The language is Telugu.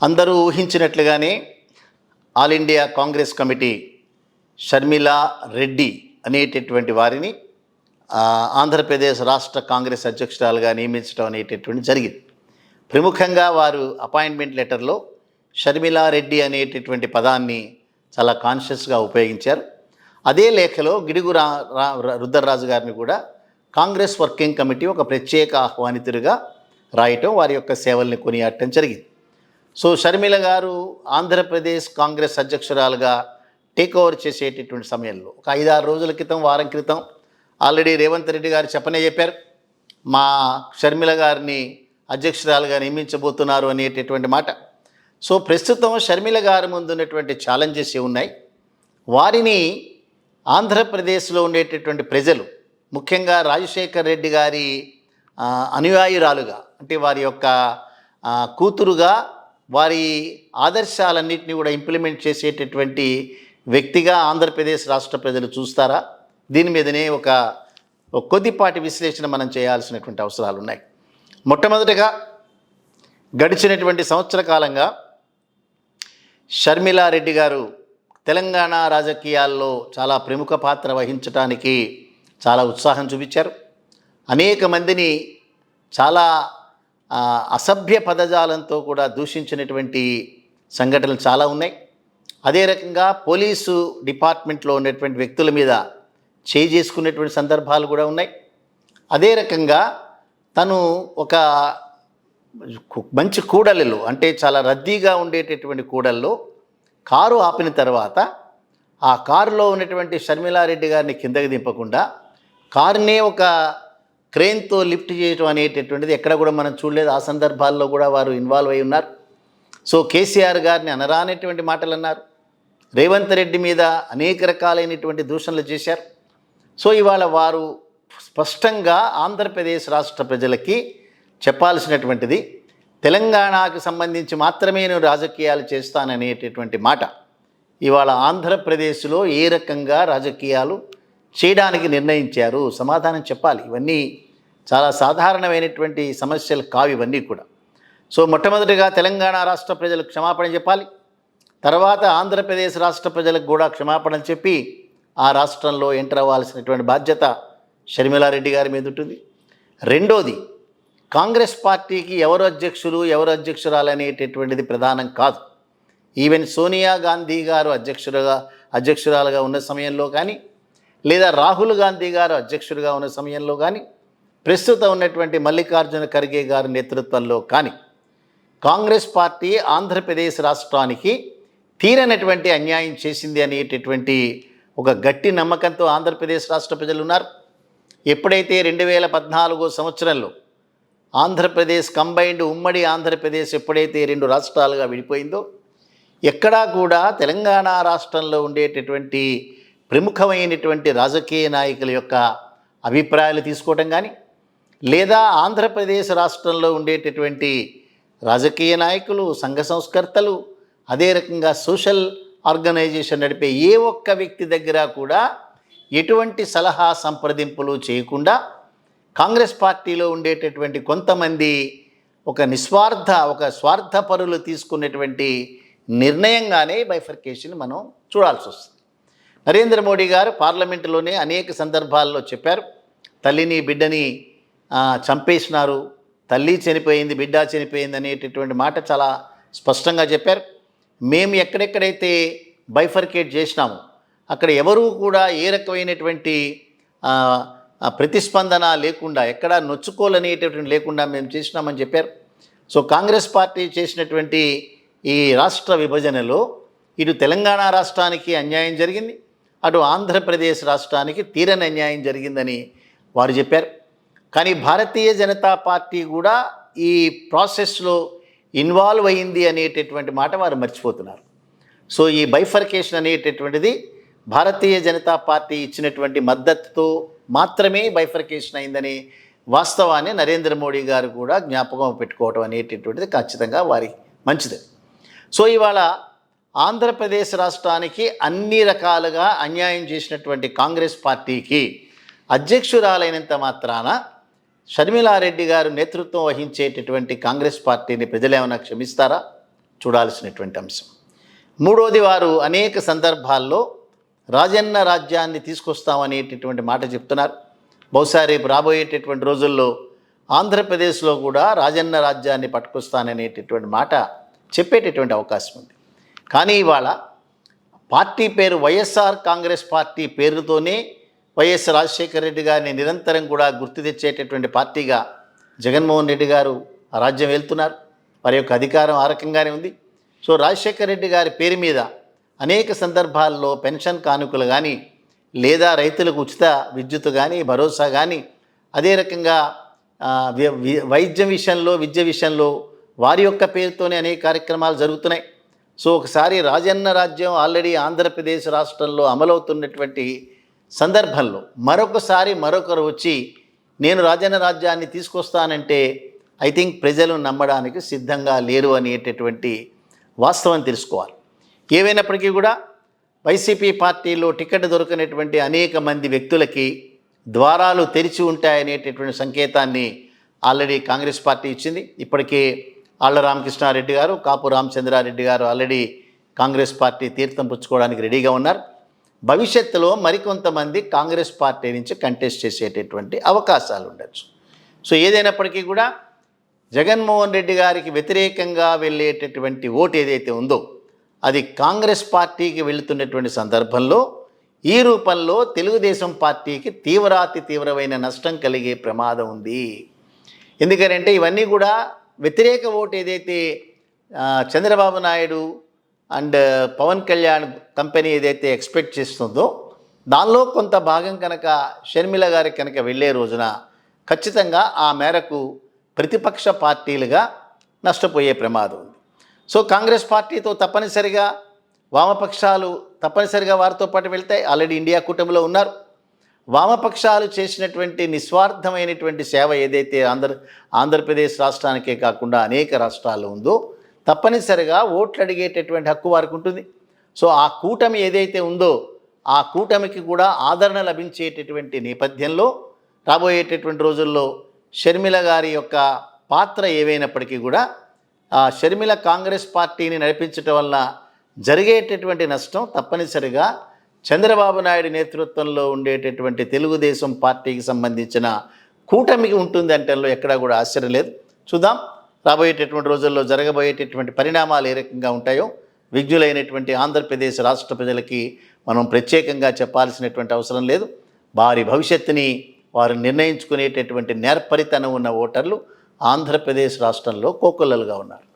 అందరూ ఊహించినట్లుగానే all India Congress committee Sharmila Reddy అనేటటువంటి వారిని ఆంధ్రప్రదేశ్ రాష్ట్ర కాంగ్రెస్ అధ్యక్షురాలుగా నియమించడం అనేటటువంటి జరిగింది. ప్రముఖంగా వారు అపాయింట్మెంట్ లెటర్లో షర్మిలా రెడ్డి అనేటటువంటి పదాన్ని చాలా కాన్షియస్గా ఉపయోగించారు. అదే లేఖలో గిడుగు రుద్రరాజు గారిని కూడా కాంగ్రెస్ వర్కింగ్ కమిటీ ఒక ప్రత్యేక ఆహ్వానితుడిగా రాయటం, వారి యొక్క సేవల్ని కొనియాడటం జరిగింది. సో షర్మిల గారు ఆంధ్రప్రదేశ్ కాంగ్రెస్ అధ్యక్షురాలుగా టేక్ ఓవర్ చేసేటటువంటి సమయంలో ఒక 5-6 రోజుల క్రితం, వారం క్రితం ఆల్రెడీ రేవంత్ రెడ్డి గారు చెప్పారు, మా షర్మిల గారిని అధ్యక్షురాలుగా నియమించబోతున్నారు అనేటటువంటి మాట. సో ప్రస్తుతం షర్మిల గారి ముందు ఉన్నటువంటి ఛాలెంజెస్ ఉన్నాయి. వారిని ఆంధ్రప్రదేశ్లో ఉండేటటువంటి ప్రజలు, ముఖ్యంగా రాజశేఖర్ రెడ్డి గారి అనుయాయురాలుగా, అంటే వారి యొక్క కూతురుగా వారి ఆదర్శాలన్నింటినీ కూడా ఇంప్లిమెంట్ చేసేటటువంటి వ్యక్తిగా ఆంధ్రప్రదేశ్ రాష్ట్ర ప్రజలు చూస్తారా? దీని మీదనే ఒక కొద్దిపాటి విశ్లేషణ మనం చేయాల్సినటువంటి అవసరాలు ఉన్నాయి. మొట్టమొదటిగా గడిచినటువంటి సంవత్సర కాలంగా షర్మిలా రెడ్డి గారు తెలంగాణ రాజకీయాల్లో చాలా ప్రముఖ పాత్ర వహించడానికి చాలా ఉత్సాహం చూపించారు. అనేక మందిని చాలా అసభ్య పదజాలంతో కూడా దూషించినటువంటి సంఘటనలు చాలా ఉన్నాయి. అదే రకంగా పోలీసు డిపార్ట్మెంట్లో ఉన్నటువంటి వ్యక్తుల మీద చేసుకునేటువంటి సందర్భాలు కూడా ఉన్నాయి. అదే రకంగా తను ఒక మంచి కూడలిలో, అంటే చాలా రద్దీగా ఉండేటటువంటి కూడల్లో కారు ఆపిన తర్వాత ఆ కారులో ఉన్నటువంటి షర్మిలారెడ్డి గారిని కిందకి దింపకుండా కారునే ఒక క్రెయిన్తో లిఫ్ట్ చేయడం అనేటటువంటిది ఎక్కడ కూడా మనం చూడలేదు. ఆ సందర్భాల్లో కూడా వారు ఇన్వాల్వ్ అయి ఉన్నారు. సో కేసీఆర్ గారిని అనరానటువంటి మాటలు అన్నారు. రేవంత్ రెడ్డి మీద అనేక రకాలైనటువంటి దూషణలు చేశారు. సో ఇవాళ వారు స్పష్టంగా ఆంధ్రప్రదేశ్ రాష్ట్ర ప్రజలకి చెప్పాల్సినటువంటిది, తెలంగాణకు సంబంధించి మాత్రమే నేను రాజకీయాలు చేస్తాననేటటువంటి మాట ఇవాళ ఆంధ్రప్రదేశ్లో ఏ రకంగా రాజకీయాలు చేయడానికి నిర్ణయించారు, సమాధానం చెప్పాలి. ఇవన్నీ చాలా సాధారణమైనటువంటి సమస్యలు కావు ఇవన్నీ కూడా. సో మొట్టమొదటిగా తెలంగాణ రాష్ట్ర ప్రజలకు క్షమాపణ చెప్పాలి. తర్వాత ఆంధ్రప్రదేశ్ రాష్ట్ర ప్రజలకు కూడా క్షమాపణ చెప్పి ఆ రాష్ట్రంలో ఎంటర్ అవ్వాల్సినటువంటి బాధ్యత షర్మిలారెడ్డి గారి మీద ఉంటుంది. రెండోది, కాంగ్రెస్ పార్టీకి ఎవరు అధ్యక్షులు ఎవరు అధ్యక్షురాలు అనేటటువంటిది ప్రధానం కాదు. ఈవెన్ సోనియా గాంధీ గారు అధ్యక్షురాలుగా ఉన్న సమయంలో కానీ, లేదా రాహుల్ గాంధీ గారు అధ్యక్షుడిగా ఉన్న సమయంలో కానీ, ప్రస్తుతం ఉన్నటువంటి మల్లికార్జున ఖర్గే గారి నేతృత్వంలో కానీ కాంగ్రెస్ పార్టీ ఆంధ్రప్రదేశ్ రాష్ట్రానికి తీరనటువంటి అన్యాయం చేసింది అనేటటువంటి ఒక గట్టి నమ్మకంతో ఆంధ్రప్రదేశ్ రాష్ట్ర ప్రజలు ఉన్నారు. ఎప్పుడైతే 2014 సంవత్సరంలో ఆంధ్రప్రదేశ్ కంబైన్డ్ ఉమ్మడి ఆంధ్రప్రదేశ్ ఎప్పుడైతే 2 రాష్ట్రాలుగా విడిపోయిందో, ఎక్కడా కూడా తెలంగాణ రాష్ట్రంలో ఉండేటటువంటి ప్రముఖమైనటువంటి రాజకీయ నాయకుల యొక్క అభిప్రాయాలు తీసుకోవటం కానీ, లేదా ఆంధ్రప్రదేశ్ రాష్ట్రంలో ఉండేటటువంటి రాజకీయ నాయకులు, సంఘ సంస్కర్తలు, అదే రకంగా సోషల్ ఆర్గనైజేషన్ నడిపే ఏ ఒక్క వ్యక్తి దగ్గర కూడా ఎటువంటి సలహా సంప్రదింపులు చేయకుండా కాంగ్రెస్ పార్టీలో ఉండేటటువంటి కొంతమంది ఒక స్వార్థపరులు తీసుకున్నటువంటి నిర్ణయంగానే బైఫర్కేషన్ మనం చూడాల్సి వస్తుంది. నరేంద్ర మోడీ గారు పార్లమెంటులోనే అనేక సందర్భాల్లో చెప్పారు, తల్లిని బిడ్డని చంపేసినారు, తల్లి చనిపోయింది, బిడ్డ చనిపోయింది అనేటటువంటి మాట చాలా స్పష్టంగా చెప్పారు. మేము ఎక్కడెక్కడైతే బైఫర్కేట్ చేసినామో అక్కడ ఎవరూ కూడా ఏ రకమైనటువంటి ప్రతిస్పందన లేకుండా, ఎక్కడా నొచ్చుకోలనేటటువంటి లేకుండా మేము చేసినామని చెప్పారు. సో కాంగ్రెస్ పార్టీ చేసినటువంటి ఈ రాష్ట్ర విభజనలో ఇటు తెలంగాణ రాష్ట్రానికి అన్యాయం జరిగింది, అటు ఆంధ్రప్రదేశ్ రాష్ట్రానికి తీరని అన్యాయం జరిగిందని వారు చెప్పారు. కానీ భారతీయ జనతా పార్టీ కూడా ఈ ప్రాసెస్లో ఇన్వాల్వ్ అయింది అనేటటువంటి మాట వారు మర్చిపోతున్నారు. సో ఈ బైఫర్కేషన్ అనేటటువంటిది భారతీయ జనతా పార్టీ ఇచ్చినటువంటి మద్దతుతో మాత్రమే బైఫర్కేషన్ అయిందని వాస్తవాన్ని నరేంద్ర మోడీ గారు కూడా జ్ఞాపకం పెట్టుకోవడం అనేటటువంటిది ఖచ్చితంగా వారి మంచిది. సో ఇవాళ ఆంధ్రప్రదేశ్ రాష్ట్రానికి అన్ని రకాలుగా అన్యాయం చేసినటువంటి కాంగ్రెస్ పార్టీకి అధ్యక్షురాలైనంత మాత్రాన షర్మిలారెడ్డి గారు నేతృత్వం వహించేటటువంటి కాంగ్రెస్ పార్టీని ప్రజలేమైనా క్షమిస్తారా? చూడాల్సినటువంటి అంశం. మూడోది, వారు అనేక సందర్భాల్లో రాజన్న రాజ్యాన్ని తీసుకొస్తామనేటటువంటి మాట చెప్తున్నారు. బహుశా రేపు రాబోయేటటువంటి రోజుల్లో ఆంధ్రప్రదేశ్లో కూడా రాజన్న రాజ్యాన్ని పట్టుకొస్తాననేటటువంటి మాట చెప్పేటటువంటి అవకాశం ఉంది. కానీ ఇవాళ పార్టీ పేరు వైఎస్ఆర్ కాంగ్రెస్ పార్టీ పేరుతోనే వైఎస్ రాజశేఖర రెడ్డి గారిని నిరంతరం కూడా గుర్తు తెచ్చేటటువంటి పార్టీగా జగన్మోహన్ రెడ్డి గారు ఆ రాజ్యం వెళ్తున్నారు. వారి యొక్క అధికారం ఆ రకంగానే ఉంది. సో రాజశేఖర రెడ్డి గారి పేరు మీద అనేక సందర్భాల్లో పెన్షన్ కానుకలు కానీ, లేదా రైతులకు ఉచిత విద్యుత్ కానీ, భరోసా కానీ, అదే రకంగా వైద్యం విషయంలో, విద్య విషయంలో వారి యొక్క పేరుతోనే అనేక కార్యక్రమాలు జరుగుతున్నాయి. సో ఒకసారి రాజన్న రాజ్యం ఆల్రెడీ ఆంధ్రప్రదేశ్ రాష్ట్రంలో అమలవుతున్నటువంటి సందర్భంలో మరొకసారి మరొకరు వచ్చి నేను రాజన్న రాజ్యాన్ని తీసుకొస్తానంటే ఐ థింక్ ప్రజలు నమ్మడానికి సిద్ధంగా లేరు అనేటటువంటి వాస్తవం తెలుసుకోవాలి. ఏవైనప్పటికీ కూడా వైసీపీ పార్టీలో టికెట్ దొరకనటువంటి అనేక మంది వ్యక్తులకి ద్వారాలు తెరిచి ఉంటాయనేటటువంటి సంకేతాన్ని ఆల్రెడీ కాంగ్రెస్ పార్టీ ఇచ్చింది. ఇప్పటికే ఆళ్ల రామకృష్ణారెడ్డి గారు, కాపు రామచంద్రారెడ్డి గారు ఆల్రెడీ కాంగ్రెస్ పార్టీ తీర్థం పుచ్చుకోవడానికి రెడీగా ఉన్నారు. భవిష్యత్తులో మరికొంతమంది కాంగ్రెస్ పార్టీ నుంచి కంటెస్ట్ చేసేటటువంటి అవకాశాలు ఉండొచ్చు. సో ఏదైనప్పటికీ కూడా జగన్మోహన్ రెడ్డి గారికి వ్యతిరేకంగా వెళ్ళేటటువంటి ఓటు ఏదైతే ఉందో అది కాంగ్రెస్ పార్టీకి వెళుతున్నటువంటి సందర్భంలో ఈ రూపంలో తెలుగుదేశం పార్టీకి తీవ్రమైన నష్టం కలిగే ప్రమాదం ఉంది. ఎందుకంటే ఇవన్నీ కూడా వ్యతిరేక ఓటు ఏదైతే చంద్రబాబు నాయుడు అండ్ పవన్ కళ్యాణ్ కంపెనీ ఏదైతే ఎక్స్పెక్ట్ చేస్తుందో దానిలో కొంత భాగం కనుక షర్మిల గారి కనుక వెళ్ళే రోజున ఖచ్చితంగా ఆ మేరకు ప్రతిపక్ష పార్టీలుగా నష్టపోయే ప్రమాదం ఉంది. సో కాంగ్రెస్ పార్టీతో తప్పనిసరిగా వామపక్షాలు తప్పనిసరిగా వారితో పాటు వెళ్తాయి. ఆల్రెడీ ఇండియా కూటమిలో ఉన్నారు. వామపక్షాలు చేసినటువంటి నిస్వార్థమైనటువంటి సేవ ఏదైతే ఆంధ్రప్రదేశ్ రాష్ట్రానికే కాకుండా అనేక రాష్ట్రాల్లో ఉందో తప్పనిసరిగా ఓట్లు అడిగేటటువంటి హక్కు వారికి ఉంటుంది. సో ఆ కూటమి ఏదైతే ఉందో ఆ కూటమికి కూడా ఆదరణ లభించేటటువంటి నేపథ్యంలో రాబోయేటటువంటి రోజుల్లో షర్మిల గారి యొక్క పాత్ర ఏవైనప్పటికీ కూడా ఆ షర్మిల కాంగ్రెస్ పార్టీని నడిపించడం వల్ల జరిగేటటువంటి నష్టం తప్పనిసరిగా చంద్రబాబు నాయుడు నేతృత్వంలో ఉండేటటువంటి తెలుగుదేశం పార్టీకి సంబంధించిన కూటమికి ఉంటుంది అంటేలో ఎక్కడా కూడా ఆశ్చర్యం లేదు. చూద్దాం రాబోయేటటువంటి రోజుల్లో జరగబోయేటటువంటి పరిణామాలు ఏ రకంగా ఉంటాయో. విజ్ఞులైనటువంటి ఆంధ్రప్రదేశ్ రాష్ట్ర ప్రజలకి మనం ప్రత్యేకంగా చెప్పాల్సినటువంటి అవసరం లేదు. వారి భవిష్యత్తుని వారు నిర్ణయించుకునేటటువంటి నేర్పరితనం ఉన్న ఓటర్లు ఆంధ్రప్రదేశ్ రాష్ట్రంలో కోకొల్లలుగా ఉన్నారు.